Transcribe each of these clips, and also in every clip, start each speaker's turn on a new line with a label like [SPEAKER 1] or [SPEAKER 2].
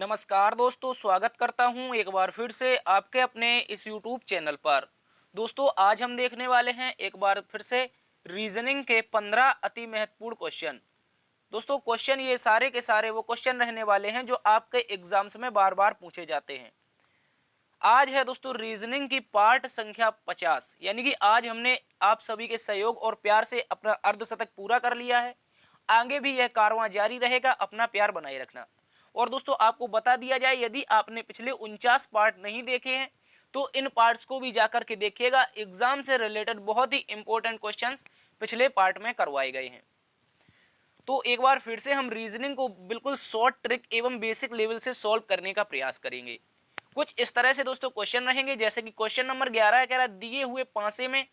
[SPEAKER 1] नमस्कार दोस्तों, स्वागत करता हूं एक बार फिर से आपके अपने इस YouTube चैनल पर। दोस्तों, आज हम देखने वाले हैं एक बार फिर से रीजनिंग के 15 अति महत्वपूर्ण क्वेश्चन। दोस्तों, क्वेश्चन ये सारे के सारे वो क्वेश्चन रहने वाले हैं जो आपके एग्जाम्स में बार बार पूछे जाते हैं। आज है दोस्तों रीजनिंग की पार्ट संख्या 50, यानी कि आज हमने आप सभी के सहयोग और प्यार से अपना अर्धशतक पूरा कर लिया है। आगे भी यह कारवां जारी रहेगा, अपना प्यार बनाए रखना। और दोस्तों, आपको बता दिया जाए, यदि आपने पिछले 49 पार्ट नहीं देखे हैं तो इन पार्ट्स को भी जाकर के देखिएगा। एग्जाम से रिलेटेड बहुत ही इंपॉर्टेंट क्वेश्चंस पिछले पार्ट में करवाए गए हैं। तो एक बार फिर से हम रीजनिंग को बिल्कुल शॉर्ट ट्रिक एवं बेसिक लेवल से सॉल्व करने का प्रयास करेंगे। कुछ इस तरह से दोस्तों क्वेश्चन रहेंगे, जैसे कि क्वेश्चन नंबर 11 कह रहा है दिए हुए पांसे में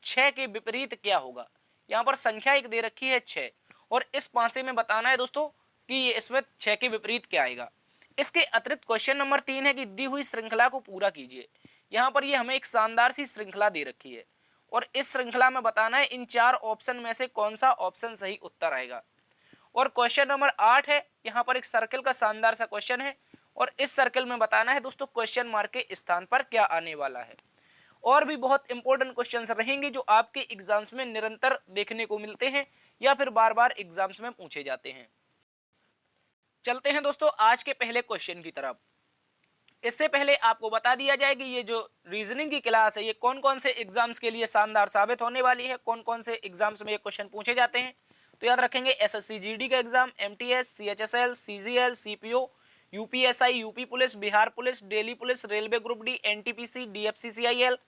[SPEAKER 1] 6 के विपरीत क्या होगा। यहाँ पर संख्या एक दे रखी है 6 और इस पांसे में बताना है दोस्तों कि ये इसमें 6 के विपरीत क्या आएगा। इसके अतिरिक्त क्वेश्चन नंबर 3 है कि दी हुई श्रृंखला को पूरा कीजिए। यहाँ पर ये हमें एक शानदार सी श्रृंखला दे रखी है और इस श्रृंखला में बताना है इन 4 ऑप्शन में से कौन सा ऑप्शन सही उत्तर आएगा। और क्वेश्चन नंबर 8 है, यहाँ पर एक सर्कल का शानदार सा क्वेश्चन है और इस सर्कल में बताना है दोस्तों क्वेश्चन मार्क के स्थान पर क्या आने वाला है। और भी बहुत इंपॉर्टेंट क्वेश्चंस रहेंगे जो आपके एग्जाम्स में निरंतर देखने को मिलते हैं या फिर बार बार एग्जाम्स में पूछे जाते हैं। चलते हैं दोस्तों आज के पहले क्वेश्चन की तरफ। इससे पहले आपको बता दिया जाए कि ये जो रीजनिंग की क्लास है ये कौन कौन से एग्जाम्स के लिए शानदार साबित होने वाली है, कौन कौन से एग्जाम्स में ये क्वेश्चन पूछे जाते हैं। तो याद रखेंगे एसएससी जीडी का exam, MTS, CHSL, CGL, CPO, UPSI, UP police, Bihar police, Delhi police, railway group D, NTPC, DFCCIL,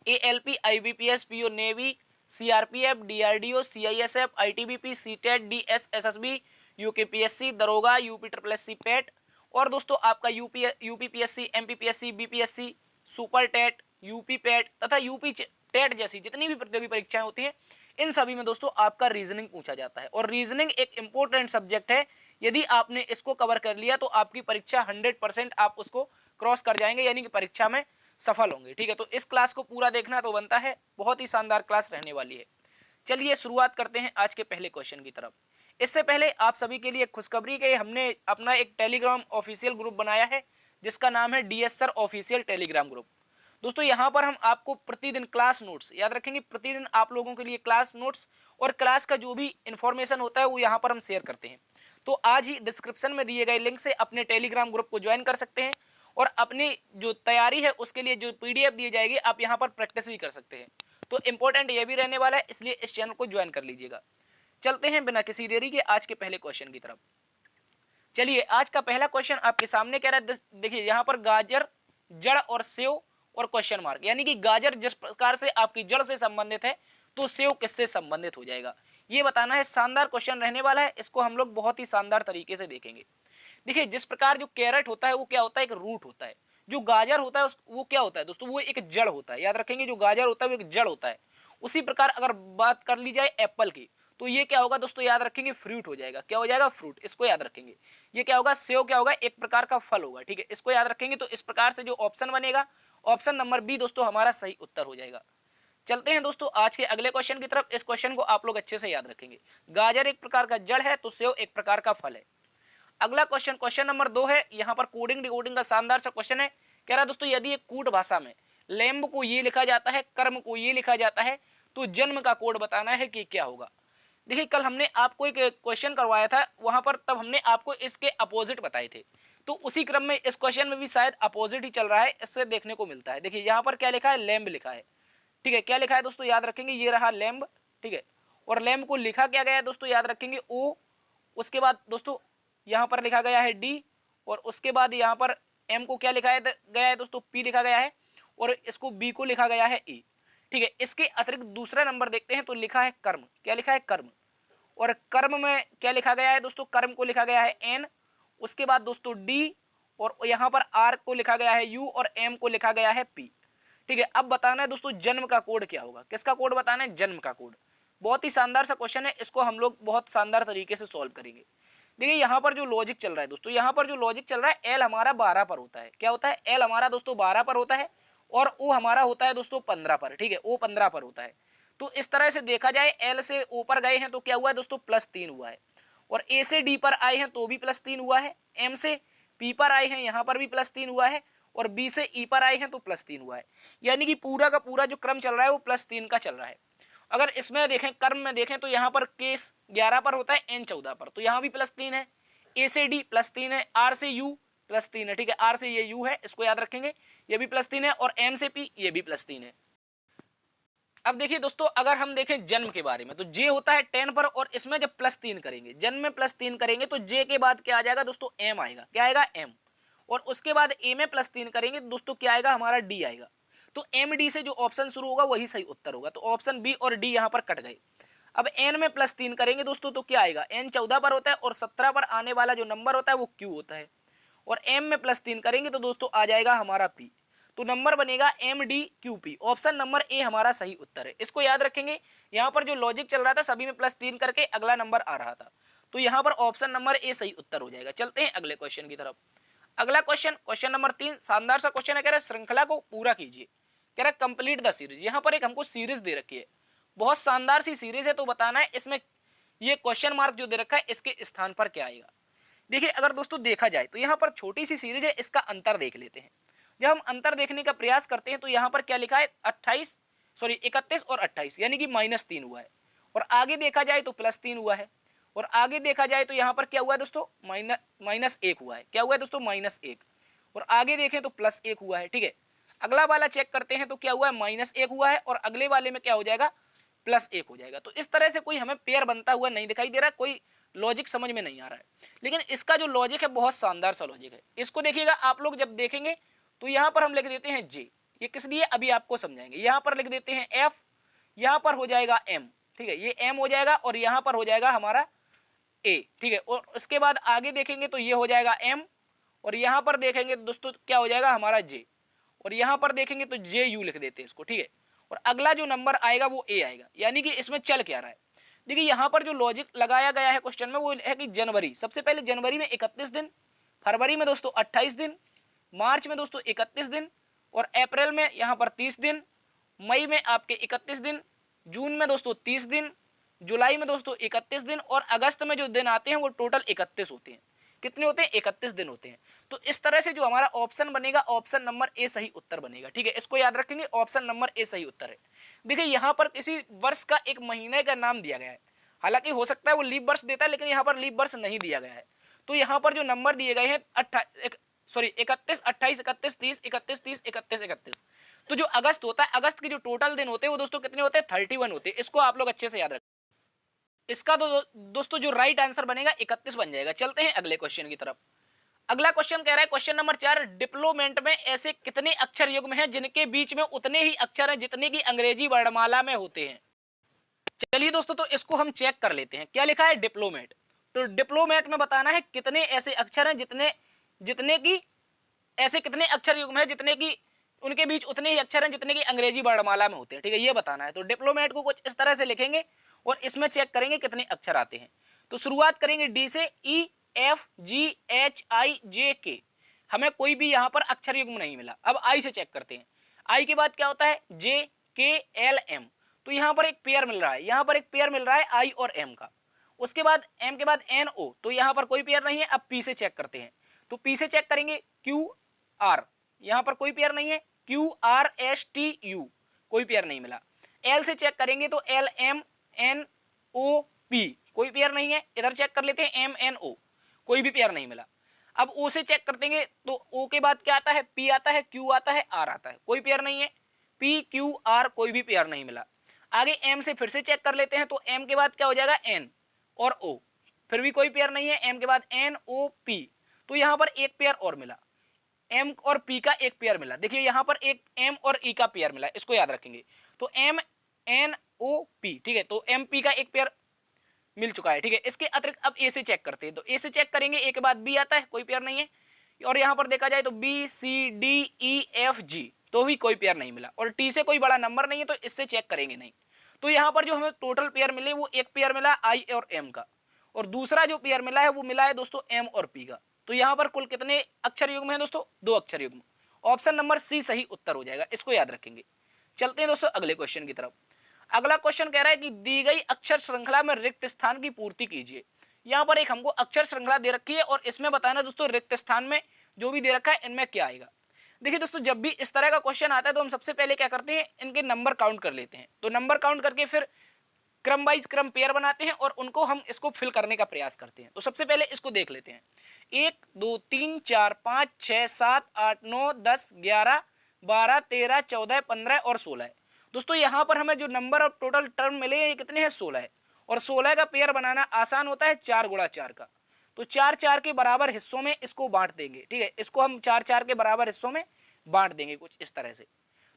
[SPEAKER 1] ALP, IBPS, PO, navy, CRPF, DRDO, CISF, ITBP, CTET, DSSSB, UKPSC, दरोगा, यूपी ट्रिपल एससी पेट और दोस्तों आपका UPPSC, MPPSC, BPSC, super TET, UP PET तथा UP TET जैसी जितनी भी प्रतियोगी परीक्षाएं होती हैं इन सभी में दोस्तों आपका रीजनिंग पूछा जाता है। और रीजनिंग एक इंपॉर्टेंट सब्जेक्ट है, यदि आपने इसको कवर कर लिया तो आपकी परीक्षा 100% आप उसको क्रॉस कर जाएंगे, यानी कि परीक्षा में सफल होंगे। ठीक है, तो इस क्लास को पूरा देखना तो बनता है, बहुत ही शानदार क्लास रहने वाली है। चलिए शुरुआत करते हैं आज के पहले क्वेश्चन की तरफ। इससे पहले आप सभी के लिए खुशखबरी के हमने अपना एक टेलीग्राम ऑफिशियल ग्रुप बनाया है जिसका नाम है DS sir official Telegram group. दोस्तों यहाँ पर हम आपको प्रतिदिन क्लास नोट्स, याद रखेंगे प्रतिदिन आप लोगों के लिए क्लास नोट्स और क्लास का जो भी इंफॉर्मेशन होता है वो यहाँ पर हम शेयर करते हैं। तो आज ही डिस्क्रिप्शन में दिए गए लिंक से अपने टेलीग्राम ग्रुप को ज्वाइन कर सकते हैं और अपनी जो तैयारी है उसके लिए जो पीडीएफ दी जाएगी आप यहाँ पर प्रैक्टिस भी कर सकते हैं। तो इंपॉर्टेंट ये भी रहने वाला है, इसलिए इस चैनल को ज्वाइन कर लीजिएगा। चलते हैं बिना किसी देरी के आज के पहले क्वेश्चन की तरफ। चलिए आज का पहला क्वेश्चन आपके सामने कह रहा है, देखिए यहाँ पर गाजर, जड़ और सेव और क्वेश्चन मार्क, यानी कि गाजर जिस प्रकार से आपकी जड़ से संबंधित है तो सेव किससे संबंधित हो जाएगा, ये बताना है। शानदार क्वेश्चन रहने वाला है, इसको हम लोग बहुत ही शानदार तरीके से देखेंगे। देखिए जिस प्रकार जो कैरेट होता है वो क्या होता है, एक रूट होता है। जो गाजर होता है वो क्या होता है दोस्तों, वो एक जड़ होता है। याद रखेंगे जो गाजर होता है वो एक जड़ होता है। उसी प्रकार अगर बात कर ली जाए एप्पल की तो ये क्या होगा दोस्तों, याद रखेंगे फ्रूट हो जाएगा। क्या हो जाएगा, फ्रूट, इसको याद रखेंगे। ये क्या होगा, सेव क्या होगा, एक प्रकार का फल होगा। ठीक है, इसको याद रखेंगे। तो इस प्रकार से जो ऑप्शन बनेगा, ऑप्शन नंबर बी दोस्तों हमारा सही उत्तर हो जाएगा। चलते हैं दोस्तों आज के अगले क्वेश्चन की तरफ। इस क्वेश्चन को आप लोग अच्छे से याद रखेंगे। गाजर एक प्रकार का जड़ है तो सेव एक प्रकार का फल है। अगला क्वेश्चन, क्वेश्चन नंबर 2 है, यहाँ पर कोडिंग डिकोडिंग का शानदार सा क्वेश्चन है। कह रहा है दोस्तों यदि एक कूट भाषा में लैम्ब को ये लिखा जाता है, कर्म को ये लिखा जाता है, तो जन्म का कोड बताना है कि क्या होगा। देखिए कल हमने आपको एक क्वेश्चन करवाया था, वहां पर तब हमने आपको इसके अपोजिट बताए थे। तो उसी क्रम में इस क्वेश्चन में भी शायद अपोजिट ही चल रहा है, इससे देखने को मिलता है। देखिए यहाँ पर क्या लिखा है, लैम्ब लिखा है। ठीक है, क्या लिखा है दोस्तों, याद रखेंगे ये रहा लैम्ब। ठीक है, और लैम्ब को लिखा क्या गया है दोस्तों, याद रखेंगे ओ, उसके बाद दोस्तों यहाँ पर लिखा गया है डी, और उसके बाद यहाँ पर एम को क्या लिखा गया है दोस्तों, पी लिखा गया है, और इसको बी को लिखा गया है ई। ठीक है, इसके अतिरिक्त दूसरा नंबर देखते हैं तो लिखा है कर्म। क्या लिखा है, कर्म। और कर्म में क्या लिखा गया है दोस्तों, कर्म को लिखा गया है एन, उसके बाद दोस्तों डी, और यहाँ पर आर को लिखा गया है यू, और एम को लिखा गया है पी। ठीक है, अब बताना है दोस्तों जन्म का कोड क्या होगा। किसका कोड बताना है, जन्म का कोड। बहुत ही शानदार सा क्वेश्चन है, इसको हम लोग बहुत शानदार तरीके से सॉल्व करेंगे। देखिए यहाँ पर जो लॉजिक चल रहा है दोस्तों, यहाँ पर जो लॉजिक चल रहा है, एल हमारा 12 पर होता है। क्या होता है, एल हमारा दोस्तों 12 पर होता है, और ओ हमारा होता है दोस्तों 15 पर। ठीक है, ओ 15 पर होता है। तो इस तरह से देखा जाए, एल से ओ पर गए हैं तो क्या हुआ है दोस्तों, +3 हुआ है, और ए से डी पर आए हैं तो भी +3 हुआ है, एम से पी पर आए हैं यहाँ पर भी +3 हुआ है, और बी से ई पर आए हैं तो +3 हुआ है। यानी कि पूरा का पूरा जो क्रम चल रहा है वो +3 का चल रहा है। अगर इसमें देखें, क्रम में देखें, तो यहाँ पर केस 11 पर होता है, एन 14 पर, तो यहाँ भी +3 है। ए से डी +3 है, आर से यू +3 है, ठीक है, आर से ये यू है, इसको याद रखेंगे, ये भी +3 है, और एम से पी ये भी +3 है। अब देखिए दोस्तों, अगर हम देखें जन्म के बारे में, तो जे होता है 10 पर, और इसमें जब +3 करेंगे, जन्म में +3 करेंगे, तो जे के बाद क्या आ जाएगा दोस्तों, एम आएगा, क्या आएगा, एम, और उसके बाद ए में +3 करेंगे तो दोस्तों क्या आएगा, हमारा डी आएगा। तो एम डी से जो ऑप्शन शुरू होगा वही सही उत्तर होगा, तो ऑप्शन बी और डी यहाँ पर कट गए। अब एन में +3 करेंगे दोस्तों तो क्या आएगा, एन 14 पर होता है, और 17 पर आने वाला जो नंबर होता है वो क्यू होता है, और एम में +3 करेंगे तो दोस्तों आ जाएगा हमारा पी, तो नंबर बनेगा M D Q P. Option number A हमारा सही उत्तर है, इसको याद रखेंगे। यहाँ पर जो लॉजिक चल रहा था, सभी में +3 करके अगला नंबर आ रहा था, तो यहाँ पर ऑप्शन नंबर ए सही उत्तर हो जाएगा। चलते हैं अगले क्वेश्चन की तरफ। अगला क्वेश्चन, क्वेश्चन नंबर 3, शानदार सा क्वेश्चन है, कह रहा है श्रृंखला को पूरा कीजिए, कह रहा है कंप्लीट द सीरीज। यहाँ पर एक हमको सीरीज दे रखी है, बहुत शानदार सी सीरीज है, तो बताना है इसमें ये क्वेश्चन मार्क जो दे रखा है इसके स्थान पर क्या आएगा। देखिए अगर दोस्तों देखा जाए तो यहाँ पर छोटी सी सीरीज है, इसका अंतर देख लेते हैं। जब हम अंतर देखने का प्रयास करते हैं तो यहाँ पर क्या लिखा है, 31 और 28, यानी कि -3 हुआ है, और आगे देखा जाए तो +3 हुआ है, और आगे देखा जाए तो यहाँ पर क्या हुआ है दोस्तों, -1 हुआ है, क्या हुआ है दोस्तों, -1, और आगे देखें तो +1 हुआ है, ठीक है। अगला वाला चेक करते हैं तो क्या हुआ है, -1 हुआ है, और अगले वाले में क्या हो जाएगा, +1 हो जाएगा। तो इस तरह से कोई हमें पेयर बनता हुआ नहीं दिखाई दे रहा, कोई लॉजिक समझ में नहीं आ रहा है, लेकिन इसका जो लॉजिक है बहुत शानदार सा लॉजिक है। इसको देखिएगा आप लोग, जब देखेंगे तो यहाँ पर हम लिख देते हैं जे, ये किस लिए अभी आपको समझाएंगे। यहाँ पर लिख देते हैं एफ, यहाँ पर हो जाएगा एम, ठीक है, ये एम हो जाएगा, और यहाँ पर हो जाएगा हमारा ए, ठीक है, और उसके बाद आगे देखेंगे तो ये हो जाएगा एम, और यहाँ पर देखेंगे तो दोस्तों क्या हो जाएगा हमारा जे, और यहाँ पर देखेंगे तो जे यू लिख देते हैं इसको, ठीक है, और अगला जो नंबर आएगा वो ए आएगा। यानी कि इसमें चल क्या रहा है, देखिए यहाँ पर जो लॉजिक लगाया गया है क्वेश्चन में वो है कि जनवरी, सबसे पहले जनवरी में 31 दिन, फरवरी में दोस्तों 28 दिन, मार्च में दोस्तों 31 दिन, और अप्रैल में यहाँ पर 30 दिन, मई में आपके 31 दिन, जून में दोस्तों 30 दिन, जुलाई में दोस्तों 31 दिन, और अगस्त में जो दिन आते हैं वो टोटल 31 होते हैं। कितने होते हैं, 31 दिन होते हैं। तो इस तरह से जो हमारा ऑप्शन बनेगा, ऑप्शन नंबर ए सही उत्तर बनेगा, ठीक है, इसको याद रखेंगे, ऑप्शन नंबर ए सही उत्तर है। देखिए यहाँ पर किसी वर्ष का एक महीने का नाम दिया गया है, हालांकि हो सकता है वो लीप वर्ष देता है, लेकिन यहाँ पर लीप वर्ष नहीं दिया गया है। तो यहाँ पर जो नंबर दिए गए हैं 31, 28, 31, 30, 31, 30, 31, 31, तो जो अगस्त होता है, अगस्त के जो टोटल दिन होते हैं वो दोस्तों कितने होते हैं, 31 होते हैं। इसको आप लोग अच्छे से याद रखें। इसका दोस्तों जो राइट आंसर बनेगा 31 बन जाएगा। चलते हैं अगले क्वेश्चन की तरफ। अगला क्वेश्चन कह रहा है, क्वेश्चन नंबर 4, डिप्लोमेंट में ऐसे कितने अक्षर युग्म हैं जिनके बीच में उतने ही अक्षर हैं जितने की अंग्रेजी वर्णमाला में होते हैं। चलिए दोस्तों, तो इसको हम चेक कर लेते हैं। क्या लिखा है, डिप्लोमेट, तो डिप्लोमेट में बताना है कितने ऐसे अक्षर हैं जितने की ऐसे कितने अक्षर युग्म है जितने की उनके बीच उतने ही अक्षर हैं जितने की अंग्रेजी वर्णमाला में होते हैं, ठीक है, ये बताना है। तो डिप्लोमेट को कुछ इस तरह से लिखेंगे और इसमें चेक करेंगे कितने अक्षर आते हैं। तो शुरुआत करेंगे डी से, ई एफ जी एच आई जे के, हमें कोई भी यहाँ पर अक्षर युग्म नहीं मिला। अब आई से चेक करते हैं। आई के बाद क्या होता है, जे के एल एम, तो यहाँ पर एक पेयर मिल रहा है, यहाँ पर एक पेयर मिल रहा है आई और एम का। उसके बाद एम के बाद एन ओ, तो यहाँ पर कोई पेयर नहीं है। अब पी से चेक करते हैं, तो पी से चेक करेंगे क्यू आर, यहाँ पर कोई पेयर नहीं है। Q R S T U, कोई पेयर नहीं मिला। एल से चेक करेंगे तो L M N O P, कोई पेयर नहीं है। इधर चेक कर लेते हैं एम एन ओ, कोई भी पेयर नहीं मिला। अब ओ से चेक कर देंगे तो ओ के बाद क्या आता है, पी आता है, क्यू आता है, आर आता है, कोई पेयर नहीं है। पी क्यू आर, कोई भी पेयर नहीं मिला। आगे एम से फिर से चेक कर लेते हैं, तो एम के बाद क्या हो जाएगा, एन और ओ, फिर भी कोई पेयर नहीं है। एम के बाद एन ओ पी, तो यहाँ पर एक पेयर और मिला, एम और पी का एक पेयर मिला। देखिए यहाँ पर एक एम और ई का पेयर मिला, इसको याद रखेंगे। तो एम एन ओ पी, ठीक है, तो एम पी का एक पेयर मिल चुका है, ठीक है। इसके अतिरिक्त अब ए से चेक करते हैं, तो ए से चेक करेंगे, ए के बाद बी आता है, कोई पेयर नहीं है। और यहाँ पर देखा जाए तो B C D E F G, तो भी कोई पेयर नहीं मिला। और टी से कोई बड़ा नंबर नहीं है, तो इससे चेक करेंगे नहीं। तो यहाँ पर जो हमें टोटल पेयर मिले वो एक पेयर मिला आई और एम का, और दूसरा जो पेयर मिला है वो मिला है दोस्तों एम और पी का। तो यहाँ पर कुल कितने अक्षर युग्म है दोस्तों, 2 अक्षर युग्म। ऑप्शन नंबर सी सही उत्तर हो जाएगा, इसको याद रखेंगे। चलते हैं दोस्तों अगले क्वेश्चन की तरफ। अगला क्वेश्चन कह रहा है कि दी गई अक्षर श्रृंखला में रिक्त स्थान की पूर्ति कीजिए। यहाँ पर एक हमको अक्षर श्रृंखला दे रखी है और इसमें बताना दोस्तों रिक्त स्थान में जो भी दे रखा है इनमें क्या आएगा। देखिए दोस्तों, जब भी इस तरह का क्वेश्चन आता है तो हम सबसे पहले क्या करते हैं, इनके नंबर काउंट कर लेते हैं। तो नंबर काउंट करके फिर क्रम वाइज क्रम पेयर बनाते हैं और उनको हम इसको फिल करने का प्रयास करते हैं। तो सबसे पहले इसको देख लेते हैं। 1 2 3 4 5 6 7 8 9 10 11 12 13 14 15 और 16 है। दोस्तों यहाँ पर हमें जो नंबर ऑफ टोटल टर्म मिले हैं ये कितने हैं, 16 है। और 16 का पेयर बनाना आसान होता है 4 गुणा 4 का। तो 4 4 के बराबर हिस्सों में इसको बांट देंगे। ठीक है, इसको हम 4 4 के बराबर हिस्सों में बांट देंगे कुछ इस तरह से।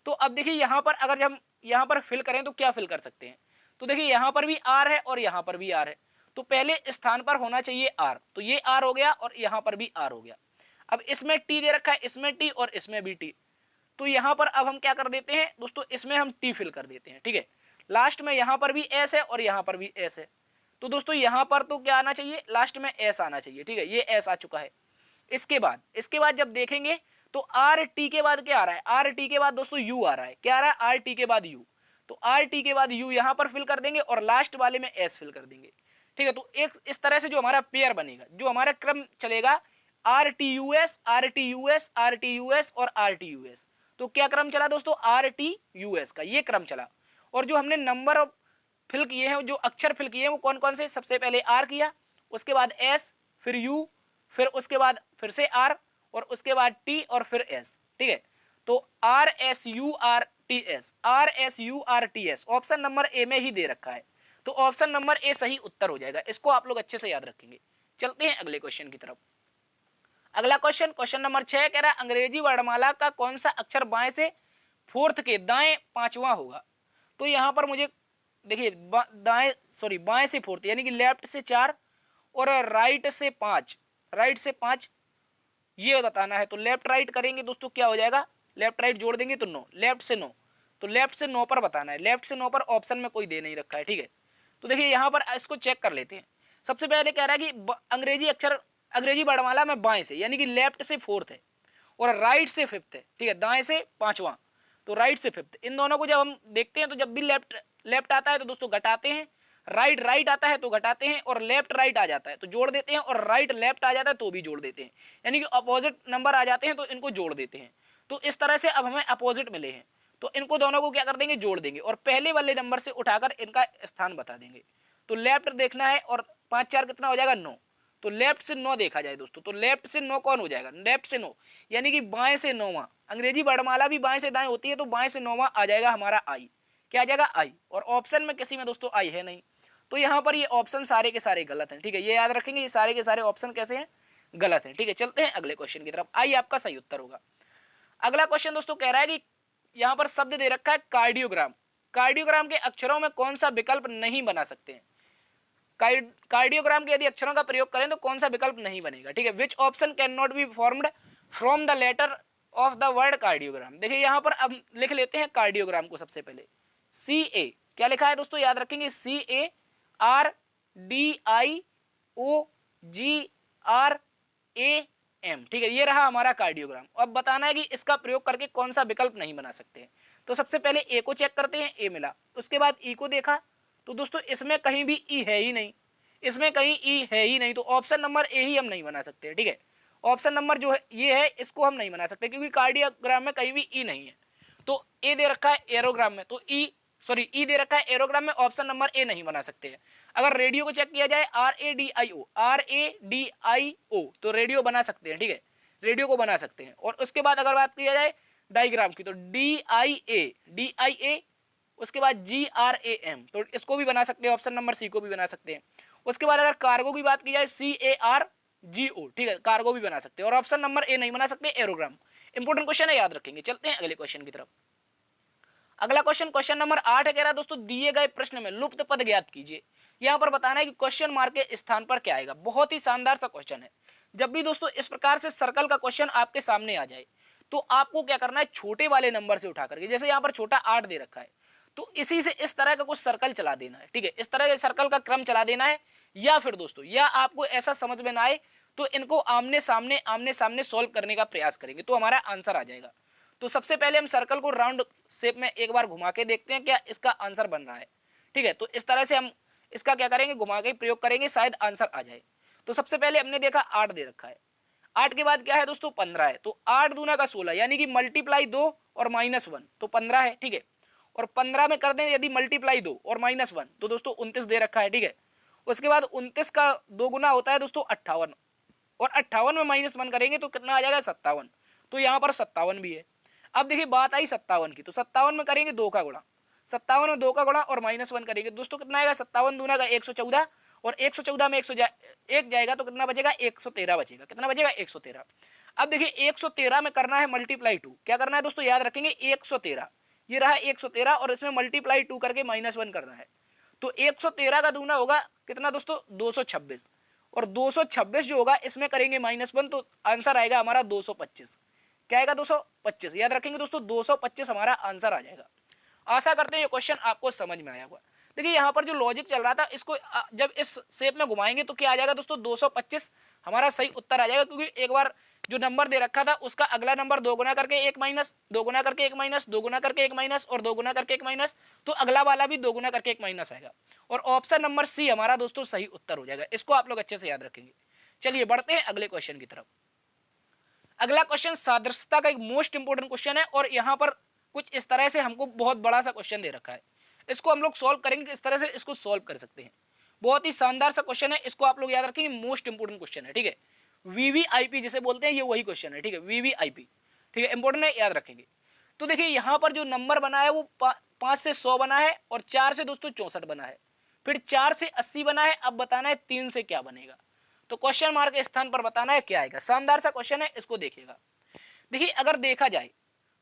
[SPEAKER 1] तो अब देखिए यहाँ पर अगर हम यहाँ पर फिल करें तो क्या फिल कर सकते हैं। तो देखिए यहाँ पर भी आर है और यहाँ पर भी आर है। तो पहले स्थान पर होना चाहिए आर, तो ये आर हो गया और यहाँ पर भी आर हो गया। अब इसमें टी दे रखा है, इसमें टी और इसमें भी टी। तो यहाँ पर अब हम क्या कर देते हैं दोस्तों, इसमें हम टी फिल कर देते हैं। ठीक है, लास्ट में यहाँ पर भी एस है और यहाँ पर भी एस है। तो दोस्तों यहाँ पर तो क्या आना चाहिए, लास्ट में एस आना चाहिए। ठीक है, ये एस आ चुका है। इसके बाद जब देखेंगे तो आर टी के बाद क्या आ रहा है, आर टी के बाद दोस्तों यू आ रहा है। क्या आ रहा है, आर टी के बाद यू। तो आर टी के बाद यू यहाँ पर फिल कर देंगे और लास्ट वाले में एस फिल कर देंगे। ठीक है, तो एक इस तरह से जो हमारा पेयर बनेगा, जो हमारा क्रम चलेगा, R T U S R T U S R T U S और आर टी यू एस। तो क्या क्रम चला दोस्तों, आर टी यू एस का ये क्रम चला। और जो हमने नंबर फिल किए हैं, जो अक्षर फिल किए हैं वो कौन कौन से, सबसे पहले आर किया, उसके बाद एस, फिर यू, फिर उसके बाद फिर से आर और उसके बाद टी और फिर एस। ठीक है, तो R S U R T S, R S U R T S option number ए में ही दे रखा है। तो ऑप्शन नंबर ए सही उत्तर हो जाएगा। इसको आप लोग अच्छे से याद रखेंगे। चलते हैं अगले क्वेश्चन की तरफ। अगला क्वेश्चन नंबर 6 कह रहा है अंग्रेजी वर्णमाला का कौन सा अक्षर बाएं से फोर्थ के दाएं पांचवा होगा। तो यहां पर मुझे देखिए बाएं से फोर्थ यानी कि लेफ्ट से 4 और राइट से 5, राइट से 5 ये बताना है। तो लेफ्ट राइट करेंगे दोस्तों, क्या हो जाएगा, लेफ्ट राइट जोड़ देंगे तो 9, लेफ्ट से 9। तो लेफ्ट से 9 पर बताना है, लेफ्ट से 9 पर ऑप्शन में कोई दे नहीं रखा है। ठीक है, तो देखिए यहाँ पर इसको चेक कर लेते हैं। सबसे पहले कह रहा है कि अंग्रेजी वर्णमाला में बाएं से यानी कि लेफ्ट से फोर्थ है और राइट से फिफ्थ है। ठीक है, दाएं से पांचवा तो राइट से फिफ्थ। इन दोनों को जब हम देखते हैं तो जब भी लेफ्ट आता है तो दोस्तों घटाते हैं, राइट आता है तो घटाते हैं और लेफ्ट राइट आ जाता है तो जोड़ देते हैं और राइट लेफ्ट आ जाता है तो भी जोड़ देते हैं। यानी कि अपोजिट नंबर आ जाते हैं तो इनको जोड़ देते हैं। तो इस तरह से अब हमें अपोजिट मिले हैं तो इनको दोनों को क्या कर देंगे, जोड़ देंगे और पहले वाले नंबर से उठाकर इनका स्थान बता देंगे। तो लेफ्ट देखना है और 5 4 कितना हो जाएगा, 9। तो लेफ्ट से 9 देखा जाए दोस्तों, तो लेफ्ट से 9 कौन हो जाएगा, लेफ्ट से 9 यानी कि बाएं से 9वां। अंग्रेजी वर्णमाला भी बाएं से दाएं होती है तो बाएं से 9वां आ जाएगा हमारा आई। क्या आ जाएगा, आई। और ऑप्शन में किसी में दोस्तों आई है नहीं, तो यहाँ पर ये ऑप्शन सारे के सारे गलत हैं। ठीक है, ये याद रखेंगे, ये सारे के सारे ऑप्शन कैसे हैं, गलत हैं। ठीक है, चलते हैं अगले क्वेश्चन की तरफ। आई आपका सही उत्तर होगा। अगला क्वेश्चन दोस्तों कह रहा है कि यहाँ पर शब्द दे रखा है कार्डियोग्राम। कार्डियोग्राम के अक्षरों में कौन सा विकल्प नहीं बना सकते हैं। कार्डियोग्राम के यदि अक्षरों का प्रयोग करें तो कौन सा विकल्प नहीं बनेगा। ठीक है, which option can not be formed from the letter of the word cardiogram. देखिए यहाँ पर अब लिख लेते हैं कार्डियोग्राम को। सबसे पहले सी ए, क्या लिखा है दोस्तों, याद रखेंगे, C A R D I O G R A M. ठीक है, ये रहा हमारा कार्डियोग्राम। अब बताना है कि इसका प्रयोग करके कौन सा विकल्प नहीं बना सकते हैं। तो सबसे पहले ए को चेक करते हैं, ए मिला। उसके बाद ई को देखा तो दोस्तों इसमें कहीं भी ई है ही नहीं, इसमें कहीं ई है ही नहीं, तो ऑप्शन नंबर ए ही हम नहीं बना सकते। ठीक है, ऑप्शन नंबर जो है ये है, इसको हम नहीं बना सकते क्योंकि कार्डियोग्राम में कहीं भी ई नहीं है। तो ए दे रखा है एरोग्राम में, तो ई दे रखा है एरोग्राम में, ऑप्शन नंबर ए नहीं बना सकते हैं। अगर रेडियो को चेक किया जाए RADIO तो रेडियो बना सकते हैं। ठीक है, रेडियो को बना सकते हैं। और उसके बाद अगर बात किया जाए डायग्राम की तो DIA, उसके बाद GRAM, तो इसको भी बना सकते हैं, ऑप्शन नंबर सी को भी बना सकते हैं। उसके बाद अगर कार्गो की बात की जाए CARGO, ठीक है, कार्गो भी बना सकते हैं। और ऑप्शन नंबर ए नहीं बना सकते, एरोग्राम। इंपोर्टेंट क्वेश्चन है, याद रखेंगे। चलते हैं अगले क्वेश्चन की तरफ। अगला क्वेश्चन नंबर 8 कह रहा है दोस्तों दिए गए प्रश्न में लुप्त पद ज्ञात कीजिए। यहाँ पर बताना है कि क्वेश्चन मार्क के स्थान पर क्या आएगा। बहुत ही शानदार सा क्वेश्चन है। जब भी दोस्तों इस प्रकार से सर्कल का क्वेश्चन आपके सामने आ जाए तो आपको क्या करना है, छोटे वाले नंबर से उठा करके, जैसे यहाँ पर छोटा 8 दे रखा है तो इसी से इस तरह का कुछ सर्कल चला देना है। ठीक है, इस तरह के सर्कल का क्रम चला देना है। या फिर दोस्तों या आपको ऐसा समझ में ना आए तो इनको आमने सामने सॉल्व करने का प्रयास करेंगे तो हमारा आंसर आ जाएगा। तो सबसे पहले हम सर्कल को राउंड शेप में एक बार घुमा के देखते हैं क्या इसका आंसर बन रहा है। ठीक है, तो इस तरह से हम इसका क्या करेंगे, घुमा के प्रयोग करेंगे, शायद आंसर आ जाए। तो सबसे पहले हमने देखा 8 दे रखा है, 8 के बाद क्या है दोस्तों 15 है, तो 8 दूना का 16 यानी कि मल्टीप्लाई 2 और -1 तो 15 है, ठीक है। और 15 में कर दें यदि मल्टीप्लाई 2 और -1 तो दोस्तों 29 दे रखा है, ठीक है। उसके बाद 29 का 2 गुना होता है दोस्तों 58, और 58 में -1 करेंगे तो कितना आ जाएगा 57, तो यहाँ पर 57 भी है। अब देखिए बात आई 57 की, तो 57 में करेंगे 2 का गुणा, 57 में 2 का गुणा और -1 करेंगे दोस्तों कितना आएगा, 57 दूना का 114, और 114 में 1 जाएगा तो कितना बचेगा 113 बचेगा, कितना बचेगा 113। अब देखिए 113 में करना है मल्टीप्लाई 2, क्या करना है दोस्तों याद रखेंगे 113, ये रहा 113 और इसमें मल्टीप्लाई 2 करके -1 करना है, तो 113 का दूना होगा कितना दोस्तों 226, और 226 जो होगा इसमें करेंगे -1 तो आंसर आएगा हमारा 225, क्या आएगा 225, याद रखेंगे दोस्तों 225 हमारा आंसर आ जाएगा। आशा करते हैं ये क्वेश्चन आपको समझ में आया होगा। देखिए यहाँ पर जो लॉजिक चल रहा था इसको जब इस शेप में घुमाएंगे तो क्या आ जाएगा दोस्तों 225 हमारा सही उत्तर आ जाएगा, क्योंकि एक बार जो नंबर दे रखा था उसका अगला नंबर 2 गुना करके 1 माइनस, 2 गुना करके 1 माइनस, 2 गुना करके 1 माइनस और 2 गुना करके 1 माइनस, तो अगला वाला भी 2 गुना करके 1 माइनस आएगा, और ऑप्शन नंबर सी हमारा दोस्तों सही उत्तर हो जाएगा। इसको आप लोग अच्छे से याद रखेंगे। चलिए बढ़ते हैं अगले क्वेश्चन की तरफ। अगला क्वेश्चन सादृश्यता का एक मोस्ट इंपोर्टेंट क्वेश्चन है, और यहाँ पर कुछ इस तरह से हमको बहुत बड़ा सा क्वेश्चन दे रखा है, इसको हम लोग सॉल्व करेंगे, इस तरह से इसको सॉल्व कर सकते हैं। बहुत ही शानदार सा क्वेश्चन है, इसको आप लोग याद रखेंगे, मोस्ट इंपोर्टेंट क्वेश्चन है, ठीक है। वीवीआईपी जिसे बोलते हैं ये वही क्वेश्चन है, ठीक है, वीवीआईपी, ठीक है, इंपोर्टेंट है, याद रखेंगे। तो देखिए यहाँ पर जो नंबर बना है वो 5 से 100 बना है, और 4 से दोस्तों 64 बना है, फिर 4 से 80 बना है। अब बताना है 3 से क्या बनेगा, तो क्वेश्चन मार्क के स्थान पर बताना है क्या आएगा। शानदार सा क्वेश्चन है, इसको देखिएगा। देखिए अगर देखा जाए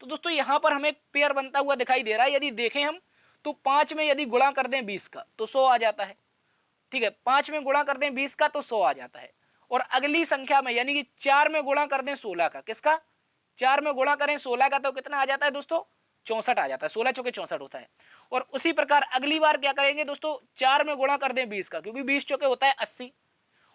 [SPEAKER 1] तो दोस्तों यहाँ पर हमें पेयर बनता हुआ दिखाई दे रहा है, यदि देखें हम तो 5 में यदि गुणा कर दें 20 का तो 100 आ जाता है, ठीक है, 5 में गुणा कर दें 20 का तो 100 आ जाता है। और अगली संख्या में यानी कि 4 में गुणा कर दें 16 का, किसका 4 में गुणा करें 16 का तो कितना आ जाता है दोस्तों 64 आ जाता है, 16 चौके 64 होता है। और उसी प्रकार अगली बार क्या करेंगे दोस्तों 4 में गुणा कर दें 20 का, क्योंकि 20 चौके होता है 80,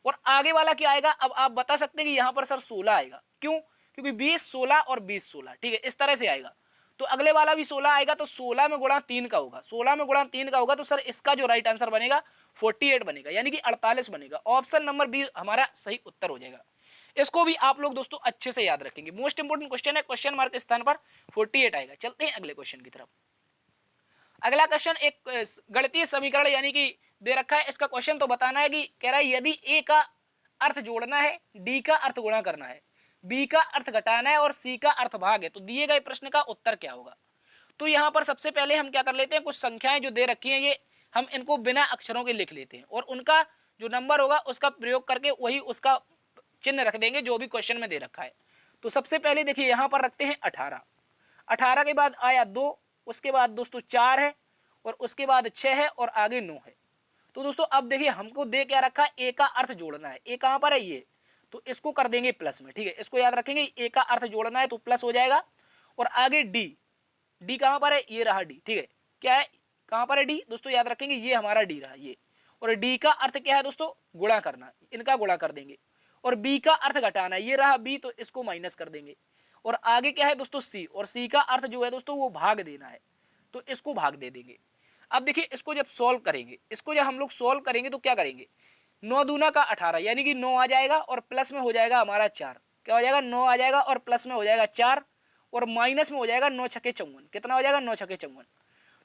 [SPEAKER 1] और आगे वाला क्या आएगा, अब आप बता सकते हैं कि यहाँ पर सर 16 आएगा, क्यों, क्योंकि 20 16 और 20 16, ठीक है, इस तरह से आएगा। तो अगले वाला भी 16 आएगा, तो 16 में गुणा 3 का होगा, 16 में गुणा 3 का होगा, तो सर इसका जो राइट आंसर बनेगा 48 बनेगा, यानी कि 48 बनेगा। ऑप्शन नंबर बी हमारा सही उत्तर हो जाएगा। इसको भी आप लोग दोस्तों अच्छे से याद रखेंगे, मोस्ट इंपोर्टेंट क्वेश्चन है, क्वेश्चन मार्क के स्थान पर 48 आएगा। चलते हैं अगले क्वेश्चन की तरफ। अगला क्वेश्चन एक गणितीय समीकरण यानी कि दे रखा है, इसका क्वेश्चन तो बताना है कि कह रहा है यदि ए का अर्थ जोड़ना है, डी का अर्थ गुणा करना है, बी का अर्थ घटाना है और सी का अर्थ भाग है, तो दिए गए प्रश्न का उत्तर क्या होगा। तो यहाँ पर सबसे पहले हम क्या कर लेते हैं, कुछ संख्याएं जो दे रखी हैं ये हम इनको बिना अक्षरों के लिख लेते हैं, और उनका जो नंबर होगा उसका प्रयोग करके वही उसका चिन्ह रख देंगे जो भी क्वेश्चन में दे रखा है। तो सबसे पहले देखिए यहाँ पर रखते हैं 18, 18 के बाद आया 2, उसके बाद दोस्तों 4 है, और उसके बाद 6 है, और आगे 9 है। तो दोस्तों अब देखिए हमको दे क्या रखा है, ए का अर्थ जोड़ना है, ए कहाँ पर है ये, तो इसको कर देंगे प्लस में, ठीक है, इसको याद रखेंगे, ए का अर्थ जोड़ना है तो प्लस हो जाएगा। और आगे डी, डी कहाँ पर है, ये रहा डी, ठीक है, क्या है कहाँ पर है डी दोस्तों, याद रखेंगे ये हमारा डी रहा ये, और डी का अर्थ क्या है दोस्तों गुणा करना, इनका गुणा कर देंगे। और बी का अर्थ घटाना, ये रहा बी, तो इसको माइनस कर देंगे। और आगे क्या है दोस्तों सी, और सी का अर्थ जो है दोस्तों वो भाग देना है, तो इसको भाग दे देंगे। अब देखिए इसको जब सॉल्व करेंगे, इसको जब हम लोग सॉल्व करेंगे तो क्या करेंगे, 9 दूना का 18 यानी कि 9 आ जाएगा, और प्लस में हो जाएगा हमारा 4, क्या हो जाएगा 9 आ जाएगा, और प्लस में हो जाएगा 4, और माइनस में हो जाएगा 9 छक्के 54, कितना हो जाएगा 9 छक्के 54।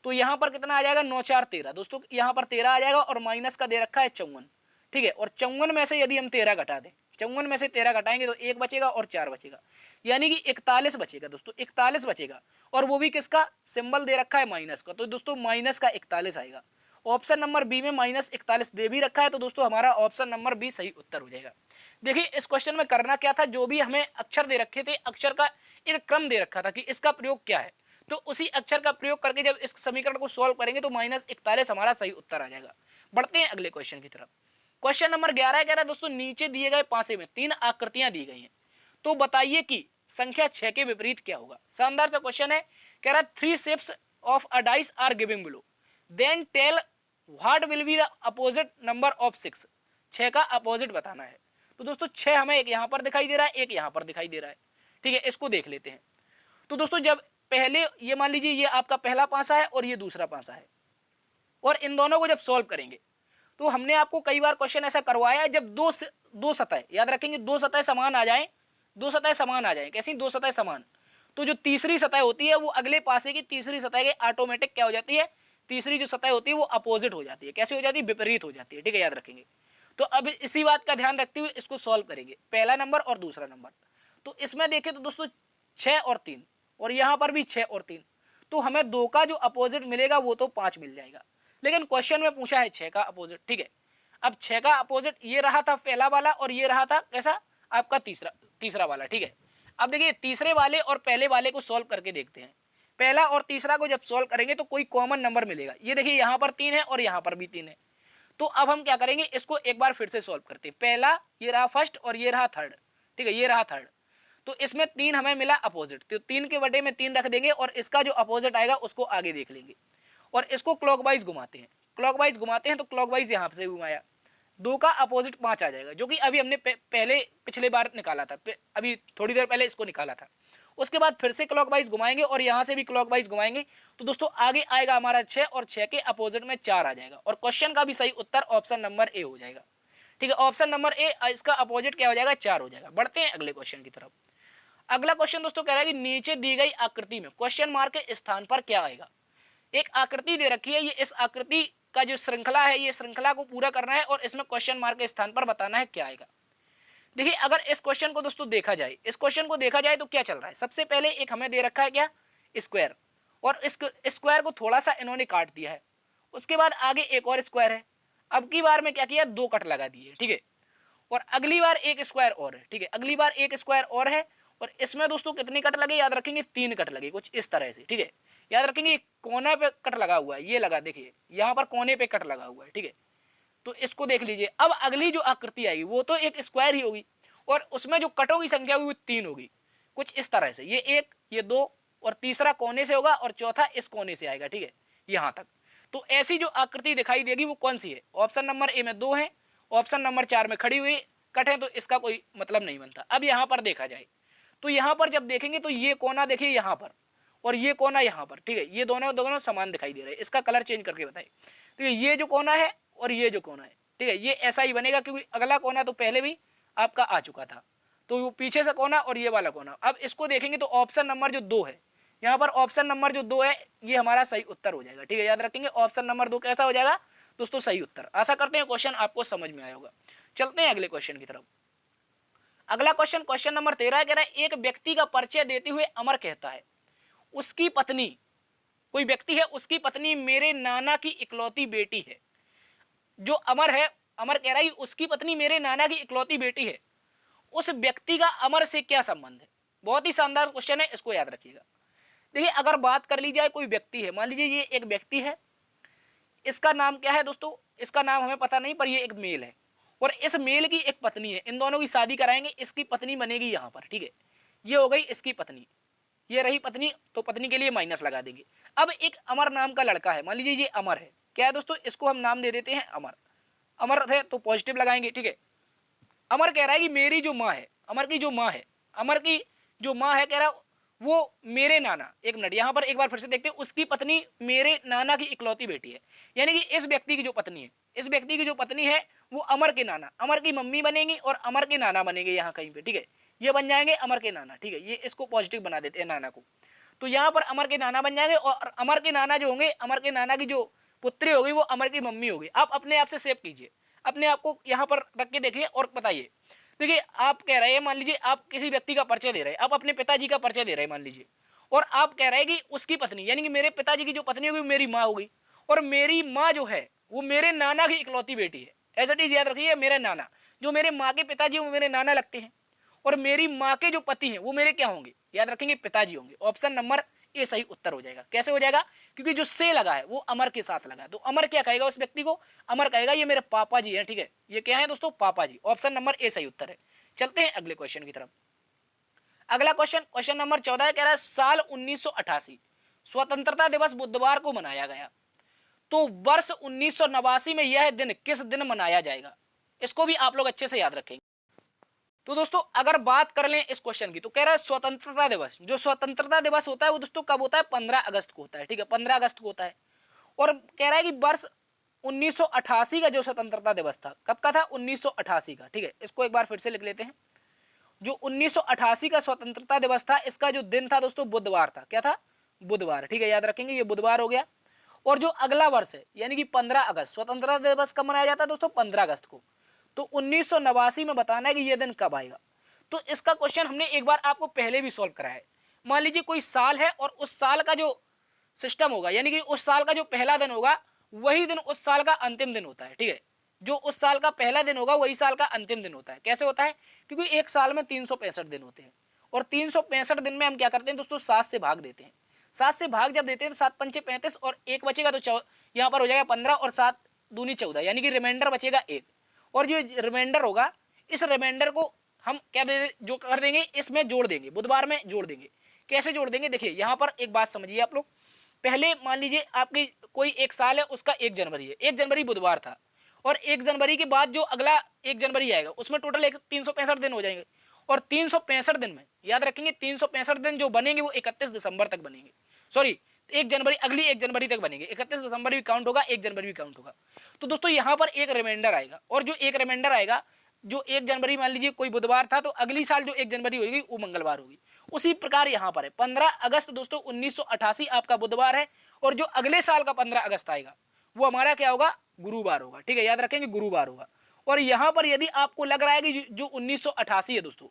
[SPEAKER 1] तो यहाँ पर कितना आ जाएगा 9 4 13 दोस्तों, यहाँ पर 13 आ जाएगा, और माइनस का दे रखा है 54, ठीक है। और 54 में से यदि हम 13 घटा दें, 54 में से 13 घटाएंगे तो 1 बचेगा और 4 बचेगा, यानी कि 41 बचेगा दोस्तों, 41 बचेगा, और वो भी किसका सिंबल दे रखा है माइनस का, तो दोस्तों माइनस का 41 आएगा। ऑप्शन नंबर बी में -41 दे भी रखा है, तो दोस्तों हमारा ऑप्शन नंबर बी सही उत्तर हो जाएगा। देखिए इस क्वेश्चन में करना क्या था, जो भी हमें अक्षर दे रखे थे, अक्षर का एक क्रम दे रखा था कि इसका प्रयोग क्या है, तो उसी अक्षर का प्रयोग करके जब इस समीकरण को सॉल्व करेंगे तो -41 हमारा सही उत्तर आ जाएगा। बढ़ते हैं अगले क्वेश्चन की तरफ। क्वेश्चन नंबर 11 कह रहा है दोस्तों दोस्तों नीचे दिए गए पासे में 3 आकृतियां दी गई हैं, तो बताइए कि संख्या 6 के विपरीत क्या होगा। शानदार सा क्वेश्चन है, कह रहा है 3 shapes of a dice are giving below, then tell what will be the opposite number of 6, 6 का अपोजिट बताना है। तो दोस्तों 6 हमें एक यहाँ पर दिखाई दे रहा है, एक यहाँ पर दिखाई दे रहा है, ठीक है, इसको देख लेते हैं। तो दोस्तों जब पहले ये मान लीजिए ये आपका पहला पासा है और ये दूसरा पासा है, और इन दोनों को जब सॉल्व करेंगे तो हमने आपको कई बार क्वेश्चन ऐसा करवाया है, जब दो सतह, याद रखेंगे, दो सतह समान आ जाए, दो सतह समान आ जाए, कैसी, दो सतह समान, तो जो तीसरी सतह होती है वो अगले पासे की तीसरी सतह के ऑटोमेटिक क्या हो जाती है, तीसरी जो सतह होती है वो अपोजिट हो जाती है, कैसे हो जाती है, विपरीत हो जाती है, ठीक है, याद रखेंगे। तो अब इसी बात का ध्यान रखते हुए इसको सॉल्व करेंगे, पहला नंबर और दूसरा नंबर। तो इसमें देखें तो दोस्तों 6 और 3, और यहाँ पर भी 6 और 3, तो हमें 2 का जो अपोजिट मिलेगा वो तो 5 मिल जाएगा, लेकिन क्वेश्चन में पूछा है 6 का अपोजिट, ठीक है। अब 6 का अपोजिट ये रहा था पहला वाला, और ये रहा था कैसा, आपका तीसरा वाला, ठीक है। अब देखिए तीसरे वाले और पहले वाले को सॉल्व करके देखते हैं। पहला और तीसरा को जब सॉल्व करेंगे तो कोई कॉमन नंबर मिलेगा, ये देखिए यहाँ पर 3 है और यहाँ पर भी 3 है। तो अब हम क्या करेंगे, इसको एक बार फिर से सॉल्व करते हैं। पहला ये रहा फर्स्ट और ये रहा थर्ड, ठीक है, ये रहा थर्ड। तो इसमें 3 हमें मिला अपोजिट, तो 3 के बटे में 3 रख देंगे और इसका जो अपोजिट आएगा उसको आगे देख लेंगे, और इसको क्लॉकवाइज घुमाते हैं, क्लॉकवाइज घुमाते हैं तो क्लॉकवाइज यहाँ से घुमाया, 2 का अपोजिट 5 आ जाएगा, जो कि अभी हमने पहले पिछले बार निकाला था, अभी थोड़ी देर पहले इसको निकाला था। उसके बाद फिर से क्लॉकवाइज घुमाएंगे और यहाँ से भी क्लॉकवाइज घुमाएंगे, तो दोस्तों आगे आएगा हमारा 6 और 6 के अपोजिट में 4 आ जाएगा, और क्वेश्चन का भी सही उत्तर ऑप्शन नंबर ए हो जाएगा, ठीक है। ऑप्शन नंबर ए, इसका अपोजिट क्या हो जाएगा, 4 हो जाएगा। बढ़ते हैं अगले क्वेश्चन की तरफ। अगला क्वेश्चन दोस्तों कह रहा है कि नीचे दी गई आकृति में क्वेश्चन मार्क के स्थान पर क्या आएगा। एक आकृति दे रखी है, ये इस आकृति का जो श्रृंखला है, ये श्रृंखला को पूरा करना है और इसमें क्वेश्चन मार्क के स्थान पर बताना है क्या आएगा। देखिए अगर इस क्वेश्चन को दोस्तों देखा जाए, इस क्वेश्चन को देखा जाए तो क्या चल रहा है, सबसे पहले एक हमें दे रखा है क्या, स्क्वायर, और इस स्क्वायर को थोड़ा सा इन्होंने काट दिया है, उसके बाद आगे एक और स्क्वायर है, अब की बार में क्या किया, 2 कट लगा दिए, ठीक है, और अगली बार एक स्क्वायर और है, ठीक है, अगली बार एक स्क्वायर और है, और इसमें दोस्तों कितने कट लगे, याद रखेंगे 3 कट लगे, कुछ इस तरह से, ठीक है, याद रखेंगे कोने पे कट लगा हुआ है, ये लगा, देखिए यहाँ पर कोने पे कट लगा हुआ है, ठीक है। तो इसको देख लीजिए, अब अगली जो आकृति आएगी वो तो एक स्क्वायर ही होगी, और उसमें जो कटों की संख्या होगी वो 3 होगी, कुछ इस तरह से, ये 1, ये 2, और तीसरा कोने से होगा और चौथा इस कोने से आएगा, ठीक है, यहाँ तक। तो ऐसी जो आकृति दिखाई देगी वो कौन सी है, ऑप्शन नंबर ए में 2 है, ऑप्शन नंबर 4 में खड़ी हुई कट है, तो इसका कोई मतलब नहीं बनता। अब यहाँ पर देखा जाए तो यहाँ पर जब देखेंगे तो ये कोना देखिए यहाँ पर, और ये कोना यहाँ पर, ठीक है, ये दोनों दोनों समान दिखाई दे रहे हैं, इसका कलर चेंज करके बताइए। तो ये जो कोना है और ये जो कोना है, ठीक है, ये ऐसा ही बनेगा, क्योंकि अगला कोना तो पहले भी आपका आ चुका था, तो वो पीछे से कोना और ये वाला कोना। अब इसको देखेंगे तो ऑप्शन नंबर जो 2 है, यहाँ पर ऑप्शन नंबर जो 2 है ये हमारा सही उत्तर हो जाएगा, ठीक है, याद रखेंगे ऑप्शन नंबर 2 कैसा हो जाएगा दोस्तों, सही उत्तर। आशा करते हैं क्वेश्चन आपको समझ में आया होगा। चलते हैं अगले क्वेश्चन की तरफ। अगला क्वेश्चन, क्वेश्चन नंबर 13 कह रहा है, एक व्यक्ति का परिचय देते हुए अमर कहता है, उसकी पत्नी, कोई व्यक्ति है, उसकी पत्नी मेरे नाना की इकलौती बेटी है। जो अमर है, अमर कह रहा है उसकी पत्नी मेरे नाना की इकलौती बेटी है, उस व्यक्ति का अमर से क्या संबंध है। बहुत ही शानदार क्वेश्चन है, इसको याद रखिएगा। देखिए अगर बात कर ली जाए, कोई व्यक्ति है, मान लीजिए ये एक व्यक्ति है, इसका नाम क्या है दोस्तों, इसका नाम हमें पता नहीं, पर ये एक मेल है, और इस मेल की एक पत्नी है, इन दोनों की शादी कराएंगे, इसकी पत्नी बनेगी यहाँ पर, ठीक है, ये हो गई इसकी पत्नी, ये रही पत्नी, तो पत्नी के लिए माइनस लगा देंगे। अब एक अमर नाम का लड़का है, मान लीजिए ये अमर है, क्या है दोस्तों, इसको हम नाम दे देते हैं अमर, अमर है तो पॉजिटिव लगाएंगे, ठीक है। अमर कह रहा है कि मेरी जो माँ है, अमर की जो माँ है, अमर की जो माँ है, कह रहा है वो मेरे नाना, एक मिनट यहाँ पर एक बार फिर से देखते हैं, उसकी पत्नी मेरे नाना की इकलौती बेटी है, यानी कि इस व्यक्ति की जो पत्नी है, इस व्यक्ति की जो पत्नी है वो अमर के नाना, अमर की मम्मी बनेंगी और अमर के नाना बनेंगे यहाँ कहीं पे, ठीक है, ये बन जाएंगे अमर के नाना, ठीक है, ये इसको पॉजिटिव बना देते हैं नाना को, तो यहाँ पर अमर के नाना बन जाएंगे, और अमर के नाना जो होंगे, अमर के नाना की जो पुत्री होगी वो अमर की मम्मी होगी। आप अपने आप से सेव कीजिए, अपने आप को यहाँ पर रख के देखिए और बताइए। देखिए आप कह रहे हैं, मान लीजिए आप किसी व्यक्ति का परिचय दे रहे हैं, आप अपने पिताजी का परिचय दे रहे हैं मान लीजिए, और आप कह रहे हैं कि उसकी पत्नी, यानी कि मेरे पिताजी की जो पत्नी होगी मेरी माँ होगी, और मेरी माँ जो है वो मेरे नाना की इकलौती बेटी है। ऐसा चीज याद रखिए, मेरे नाना, जो मेरे माँ के पिताजी वो मेरे नाना लगते हैं, और मेरी माँ के जो पति हैं वो मेरे क्या होंगे, याद रखेंगे पिताजी होंगे। ऑप्शन नंबर ये सही उत्तर हो जाएगा। कैसे हो जाएगा, क्योंकि जो से लगा है वो अमर के साथ लगा है, तो अमर क्या कहेगा उस व्यक्ति को, अमर कहेगा ये मेरे पापा जी हैं, ठीक है, ये क्या है दोस्तों, पापा जी। ऑप्शन नंबर ए सही उत्तर है। चलते हैं अगले क्वेश्चन की तरफ। अगला क्वेश्चन, क्वेश्चन नंबर 14 कह रहा है, साल 1988 स्वतंत्रता दिवस बुधवार को मनाया गया, तो वर्ष 1989 में यह दिन किस दिन मनाया जाएगा। इसको भी आप लोग अच्छे से याद रखेंगे। तो दोस्तों अगर बात कर लें इस क्वेश्चन की, तो कह रहा है स्वतंत्रता दिवस, जो स्वतंत्रता दिवस होता है वो दोस्तों कब होता है, 15 अगस्त को होता है, ठीक है, 15 अगस्त को होता है, और कह रहा है कि वर्ष 1988 का जो स्वतंत्रता दिवस था, कब का था? 1988 का। ठीक है, इसको एक बार फिर से लिख लेते हैं। जो 1988 का स्वतंत्रता दिवस था, इसका जो दिन था दोस्तों बुधवार था। क्या था? बुधवार। ठीक है, याद रखेंगे, ये बुधवार हो गया। और जो अगला वर्ष है यानी कि 15 अगस्त, स्वतंत्रता दिवस कब मनाया जाता है दोस्तों? 15 अगस्त को। तो 1989 में बताना है कि यह दिन कब आएगा। तो इसका क्वेश्चन हमने एक बार आपको पहले भी सॉल्व कराया है। मान लीजिए कोई साल है और उस साल का जो सिस्टम होगा यानी कि उस साल का जो पहला दिन होगा वही दिन उस साल का अंतिम दिन होता है। ठीक है, जो उस साल का पहला दिन होगा वही साल का अंतिम दिन होता है। कैसे होता है? क्योंकि एक साल में 365 दिन होते हैं और 365 दिन में हम क्या करते हैं दोस्तों? 7 से भाग देते हैं। 7 से भाग जब देते हैं तो 7 पंचे 35 और एक बचेगा तो यहाँ पर हो जाएगा 15 और 7 दूनी 14 यानी कि रिमाइंडर बचेगा 1। और जो रिमाइंडर होगा इस रिमाइंडर को हम क्या जो कर देंगे, इसमें जोड़ देंगे, बुधवार में जोड़ देंगे। कैसे जोड़ देंगे? देखिए यहाँ पर एक बात समझिए आप लोग। पहले मान लीजिए आपकी कोई एक साल है, उसका 1 जनवरी है, 1 जनवरी बुधवार था और 1 जनवरी के बाद जो अगला 1 जनवरी आएगा उसमें टोटल 365 दिन हो जाएंगे। और 365 दिन में याद रखेंगे 365 दिन जो बनेंगे वो 31 दिसंबर तक बनेंगे। सॉरी, 1 जनवरी, अगली 1 जनवरी तक बनेंगे। 31 दिसंबर भी काउंट होगा, 1 जनवरी भी काउंट होगा। तो दोस्तों यहाँ पर एक रिमाइंडर आएगा और जो एक रिमाइंडर आएगा, जो 1 जनवरी मान लीजिए कोई बुधवार था तो अगली साल जो 1 जनवरी होगी वो मंगलवार होगी। उसी प्रकार यहाँ पर है 15 अगस्त दोस्तों 1988 आपका बुधवार है और जो अगले साल का 15 अगस्त आएगा वो हमारा क्या होगा? गुरुवार होगा। ठीक है, याद रखेंगे गुरुवार होगा। और यहाँ पर यदि आपको लग रहा है कि जो 1988 है दोस्तों,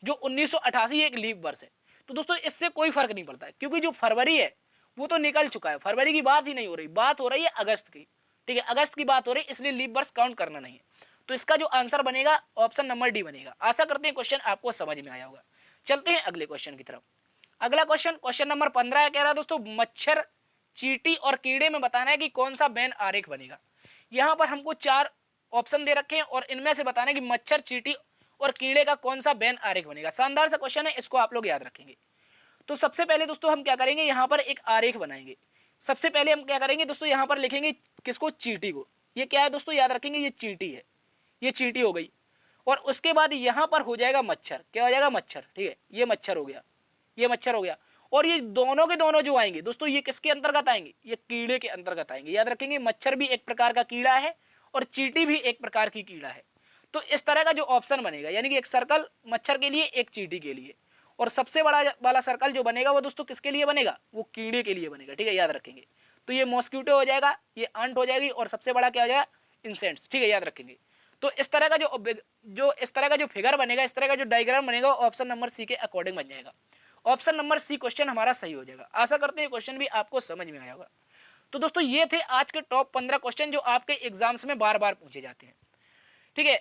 [SPEAKER 1] जो 1988 एक लीप वर्ष है, तो दोस्तों इससे कोई फर्क नहीं पड़ता है क्योंकि जो फरवरी है वो तो निकल चुका है। फरवरी की बात ही नहीं हो रही, बात हो रही है अगस्त की। ठीक है, अगस्त की बात हो रही है, इसलिए लीप वर्ष काउंट करना नहीं है। तो इसका जो आंसर बनेगा ऑप्शन नंबर डी बनेगा। आशा करते हैं क्वेश्चन आपको समझ में आया होगा। चलते हैं अगले क्वेश्चन की तरफ। अगला क्वेश्चन, क्वेश्चन नंबर 15 कह रहा है दोस्तों मच्छर, चींटी और कीड़े में बताना है कि कौन सा बेन आरेख बनेगा। यहाँ पर हमको 4 ऑप्शन दे रखे हैं और इनमें से बताना है कि मच्छर, चींटी और कीड़े का कौन सा बेन आरेख बनेगा। शानदार सा क्वेश्चन है, इसको आप लोग याद रखेंगे। तो सबसे पहले दोस्तों हम क्या करेंगे, यहाँ पर एक आरेख बनाएंगे। सबसे पहले हम क्या करेंगे दोस्तों, यहाँ पर लिखेंगे किसको? चींटी को। ये क्या है दोस्तों? याद रखेंगे ये चींटी है, ये चींटी हो गई। और उसके बाद यहाँ पर हो जाएगा मच्छर। क्या हो जाएगा? मच्छर। ठीक है, ये मच्छर हो गया, ये मच्छर हो गया। और ये दोनों के दोनों जो आएंगे दोस्तों ये किसके अंतर्गत आएंगे? ये कीड़े के अंतर्गत आएंगे। याद रखेंगे मच्छर भी एक प्रकार का कीड़ा है और चींटी भी एक प्रकार की कीड़ा है। तो इस तरह का जो ऑप्शन बनेगा यानी कि एक सर्कल मच्छर के लिए, एक चींटी के लिए, और सबसे बड़ा वाला सर्कल जो बनेगा वो दोस्तों किसके लिए बनेगा? वो कीड़े के लिए बनेगा। ठीक है, याद रखेंगे। तो ये मॉस्क्यूटो हो जाएगा, ये आंट हो जाएगी और सबसे बड़ा क्या हो जाएगा? इंसेक्ट्स। ठीक है, याद रखेंगे। तो इस तरह का जो फिगर बनेगा, इस तरह का जो डायग्राम बनेगा ऑप्शन नंबर सी के अकॉर्डिंग बन जाएगा। ऑप्शन नंबर सी क्वेश्चन हमारा सही हो जाएगा। आशा करते हैं क्वेश्चन भी आपको समझ में आया होगा। तो दोस्तों ये थे आज के टॉप 15 क्वेश्चन जो आपके एग्जाम्स में बार बार पूछे जाते हैं। ठीक है,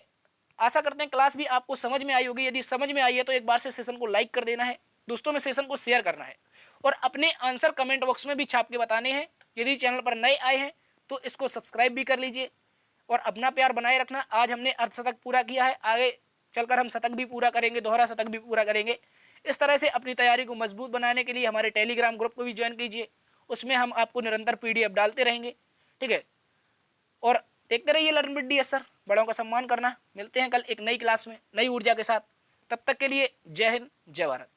[SPEAKER 1] आशा करते हैं क्लास भी आपको समझ में आई होगी। यदि समझ में आई है तो एक बार से सेशन को लाइक कर देना है, दोस्तों में सेशन को शेयर करना है और अपने आंसर कमेंट बॉक्स में भी छाप के बताने हैं। यदि चैनल पर नए आए हैं तो इसको सब्सक्राइब भी कर लीजिए और अपना प्यार बनाए रखना। आज हमने अर्धशतक पूरा किया है, आगे चलकर हम शतक भी पूरा करेंगे, दोहरा शतक भी पूरा करेंगे। इस तरह से अपनी तैयारी को मजबूत बनाने के लिए हमारे टेलीग्राम ग्रुप को भी ज्वाइन कीजिए, उसमें हम आपको निरंतर PDF डालते रहेंगे। ठीक है, और देखते रहिए लर्न विद DS सर। बड़ों का सम्मान करना। मिलते हैं कल एक नई क्लास में नई ऊर्जा के साथ। तब तक के लिए जय हिंद, जय भारत।